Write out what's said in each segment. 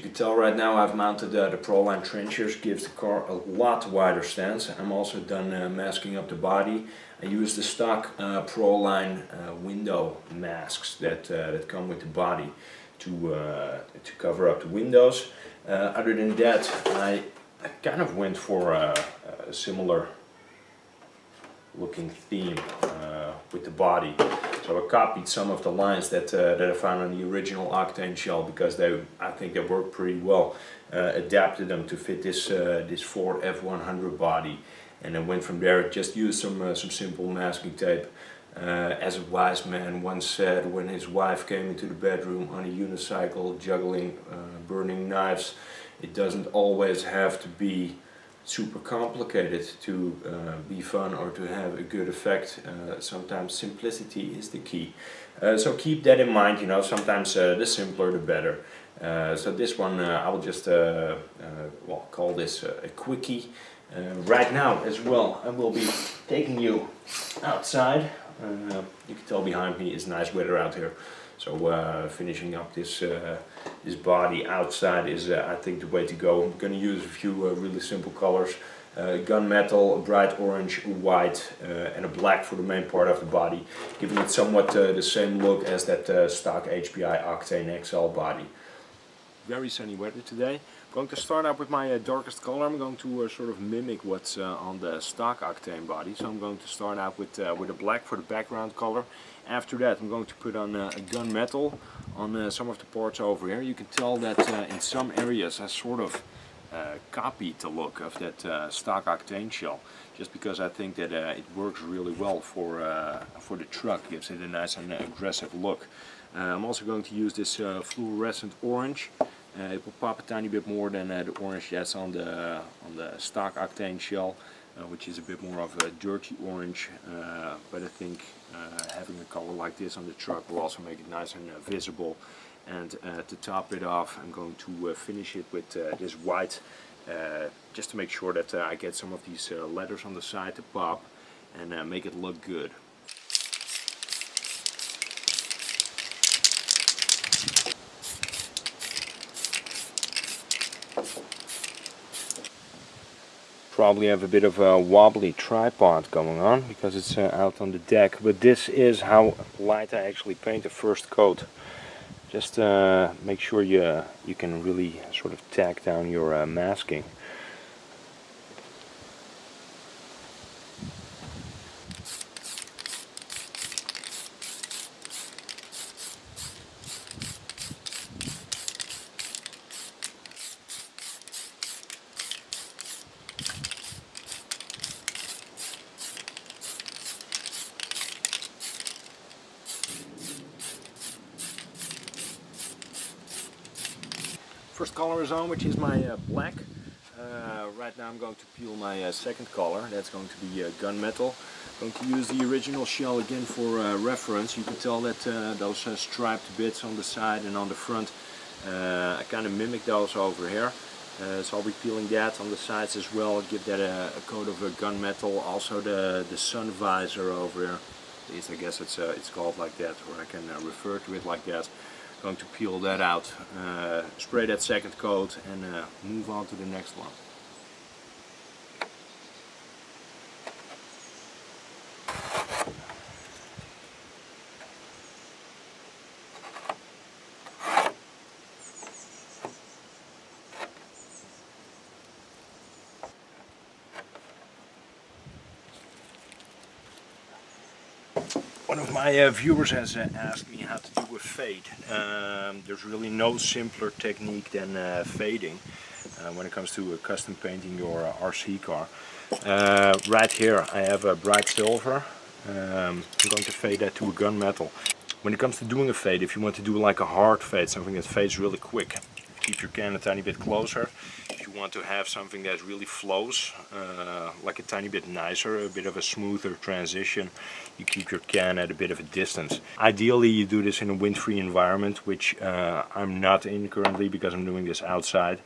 can tell right now I've mounted the Proline trenchers, gives the car a lot wider stance. I'm also done masking up the body. I use the stock Proline window masks that come with the body to cover up the windows. Other than that, I kind of went for a similar looking theme with the body. So I copied some of the lines that I found on the original Octane shell because I think they work pretty well. Adapted them to fit this Ford F100 body, and then went from there. Just used some simple masking tape. As a wise man once said, when his wife came into the bedroom on a unicycle juggling burning knives, it doesn't always have to be super complicated to be fun or to have a good effect. Sometimes simplicity is the key. So keep that in mind, you know, sometimes the simpler the better. So this one I will just well, call this a quickie. Right now as well I will be taking you outside. You can tell behind me is nice weather out here. So finishing up this body outside is I think the way to go. I'm going to use a few really simple colors. Gunmetal, a bright orange, white and a black for the main part of the body, giving it somewhat the same look as that stock HPI Octane XL body. Very sunny weather today. I'm going to start out with my darkest color. I'm going to sort of mimic what's on the stock Octane body. So I'm going to start out with a black for the background color. After that I'm going to put on a gunmetal on some of the parts over here. You can tell that in some areas I sort of copied the look of that stock Octane shell, just because I think that it works really well for the truck, gives it a nice and aggressive look. I'm also going to use this fluorescent orange. It will pop a tiny bit more than the orange that's on the stock Octane shell, which is a bit more of a dirty orange, but I think having a color like this on the truck will also make it nice and visible. And to top it off, I'm going to finish it with this white, just to make sure that I get some of these letters on the side to pop and make it look good. Probably have a bit of a wobbly tripod going on because it's out on the deck, but this is how light I actually paint the first coat. Just make sure you can really sort of tack down your masking. First color is on, which is my black. Right now I'm going to peel my second color. That's going to be gunmetal. I'm going to use the original shell again for reference. You can tell that those striped bits on the side and on the front, I kind of mimic those over here. So I'll be peeling that on the sides as well. Give that a coat of gunmetal. Also the sun visor over here. At least I guess it's called like that, or I can refer to it like that. Going to peel that out, spray that second coat, and move on to the next one. One of my viewers has asked me how to do a fade. There's really no simpler technique than fading when it comes to custom painting your RC car. Right here I have a bright silver. I'm going to fade that to a gunmetal. When it comes to doing a fade, if you want to do like a hard fade, something that fades really quick, keep your can a tiny bit closer. If you want to have something that really flows, like a tiny bit nicer, a bit of a smoother transition, you keep your can at a bit of a distance. Ideally you do this in a wind-free environment, which I'm not in currently because I'm doing this outside,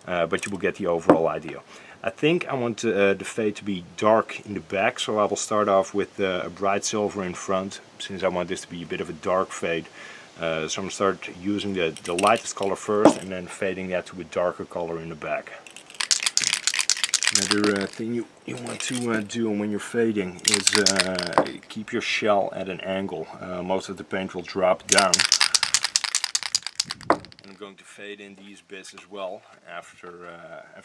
but you will get the overall idea. I think I want the fade to be dark in the back, so I will start off with a bright silver in front, since I want this to be a bit of a dark fade. So I'm going to start using the lightest color first and then fading that to a darker color in the back. Another thing you want to do when you're fading is keep your shell at an angle. Most of the paint will drop down. I'm going to fade in these bits as well after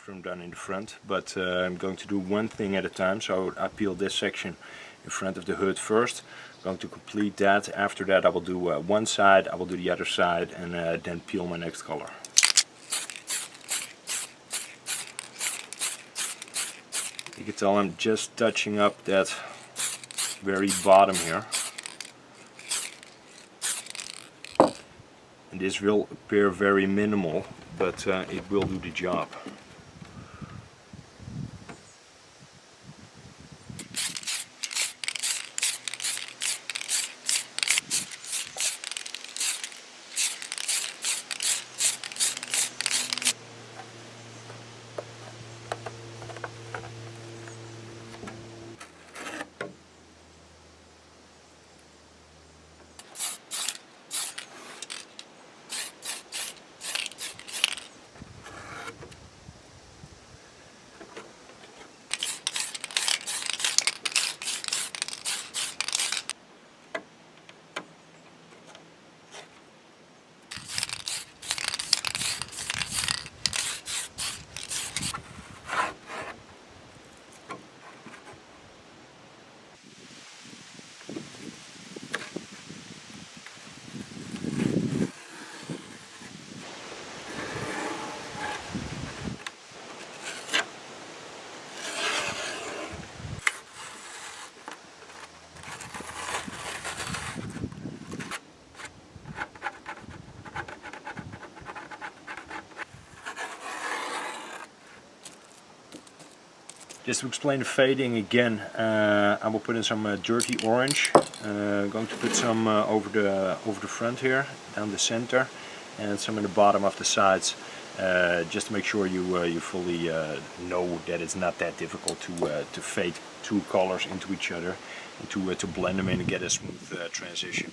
I'm done in the front, but I'm going to do one thing at a time. So I peel this section in front of the hood first. I'm going to complete that. After that I will do one side, I will do the other side, and then peel my next color. You can tell I'm just touching up that very bottom here. And this will appear very minimal, but it will do the job. Just to explain the fading again, I will put in some dirty orange. Going to put some over the front here, down the center, and some in the bottom of the sides, just to make sure you fully know that it's not that difficult to fade two colors into each other and to blend them in and get a smooth transition.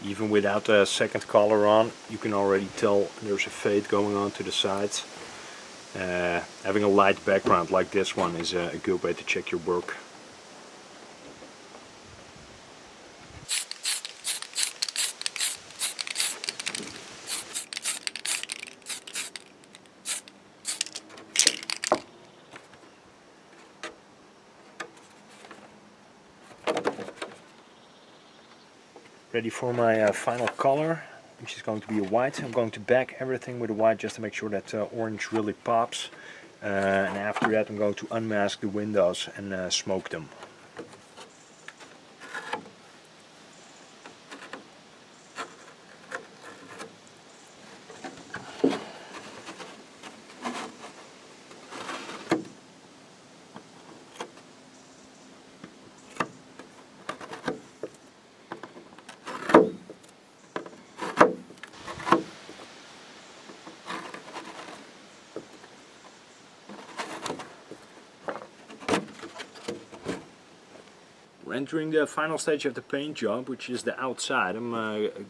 Even without the second color on, you can already tell there's a fade going on to the sides. Having a light background like this one is a good way to check your work. Ready for my final color, which is going to be a white. I'm going to back everything with a white just to make sure that orange really pops. And after that I'm going to unmask the windows and smoke them. We're entering the final stage of the paint job, which is the outside. I'm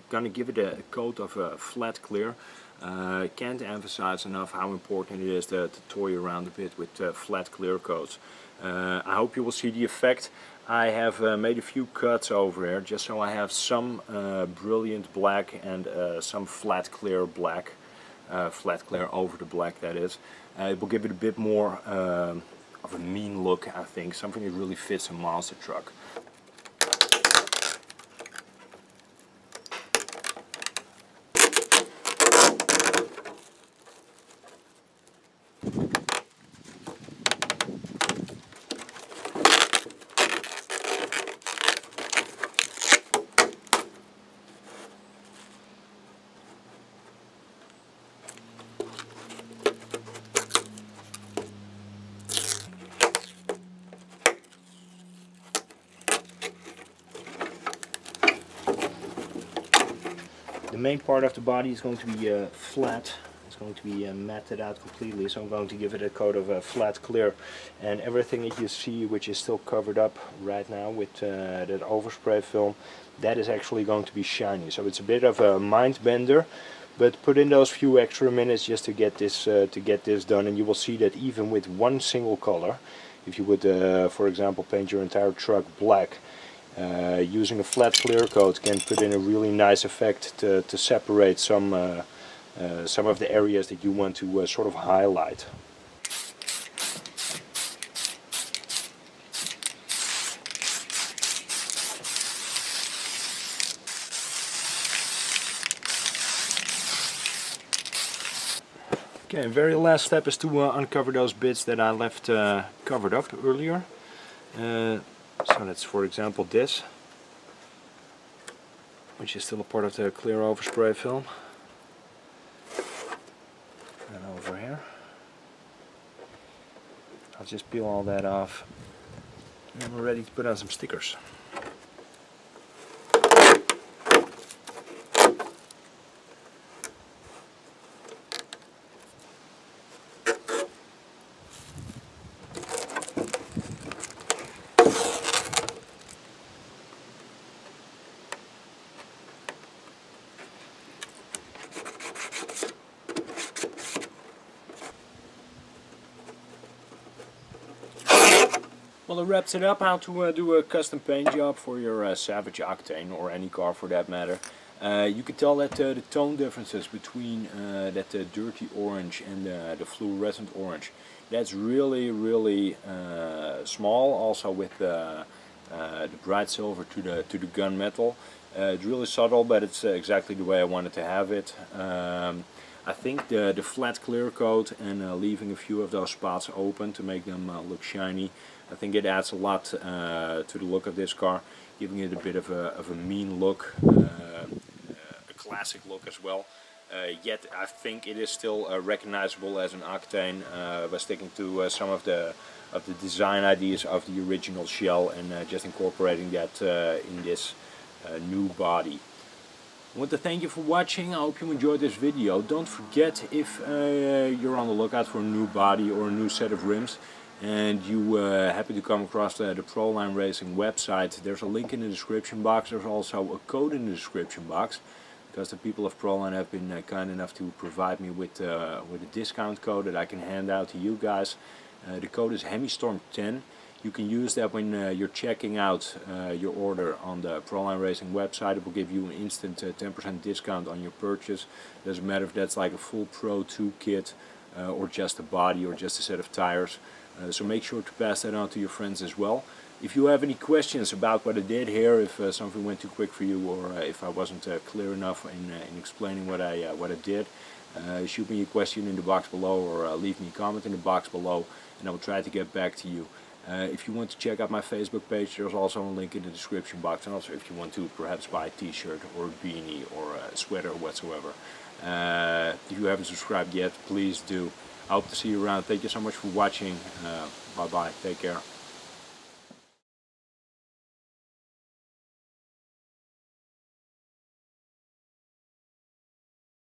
gonna give it a coat of flat clear. Can't emphasize enough how important it is to toy around a bit with flat clear coats. I hope you will see the effect. I have made a few cuts over there just so I have some brilliant black and some flat clear black. Flat clear over the black, that is. It will give it a bit more of a mean look, I think, something that really fits a monster truck. The main part of the body is going to be flat. It's going to be matted out completely, so I'm going to give it a coat of flat clear, and everything that you see which is still covered up right now with that overspray film, that is actually going to be shiny. So it's a bit of a mind bender, but put in those few extra minutes just to get this done, and you will see that even with one single color, if you would for example paint your entire truck black, using a flat clear coat can put in a really nice effect to separate some of the areas that you want to sort of highlight. Okay, very last step is to uncover those bits that I left covered up earlier. So that's, for example, this, which is still a part of the clear overspray film. And over here, I'll just peel all that off, and we're ready to put on some stickers. Well, that wraps it up how to do a custom paint job for your Savage Octane, or any car for that matter. You can tell that the tone differences between that dirty orange and the fluorescent orange, that's really small. Also with the bright silver to the gunmetal, it's really subtle, but it's exactly the way I wanted to have it. I think the flat clear coat and leaving a few of those spots open to make them look shiny, I think it adds a lot to the look of this car, giving it a bit of a mean look, a classic look as well. Yet I think it is still recognizable as an Octane by sticking to some of the design ideas of the original shell and just incorporating that in this new body. I want to thank you for watching. I hope you enjoyed this video. Don't forget, if you're on the lookout for a new body or a new set of rims and you happen to come across the Proline Racing website, there's a link in the description box. There's also a code in the description box, because the people of Proline have been kind enough to provide me with a discount code that I can hand out to you guys. The code is HemiStorm 10. You can use that when you're checking out your order on the Proline Racing website. It will give you an instant 10% discount on your purchase. Doesn't matter if that's like a full Pro 2 kit or just a body or just a set of tires. So make sure to pass that on to your friends as well. If you have any questions about what I did here, if something went too quick for you, or if I wasn't clear enough in explaining what I did, shoot me a question in the box below, or leave me a comment in the box below, and I will try to get back to you. If you want to check out my Facebook page, there's also a link in the description box, and also if you want to perhaps buy a t-shirt or a beanie or a sweater whatsoever. If you haven't subscribed yet, please do. I hope to see you around. Thank you so much for watching. Bye bye. Take care.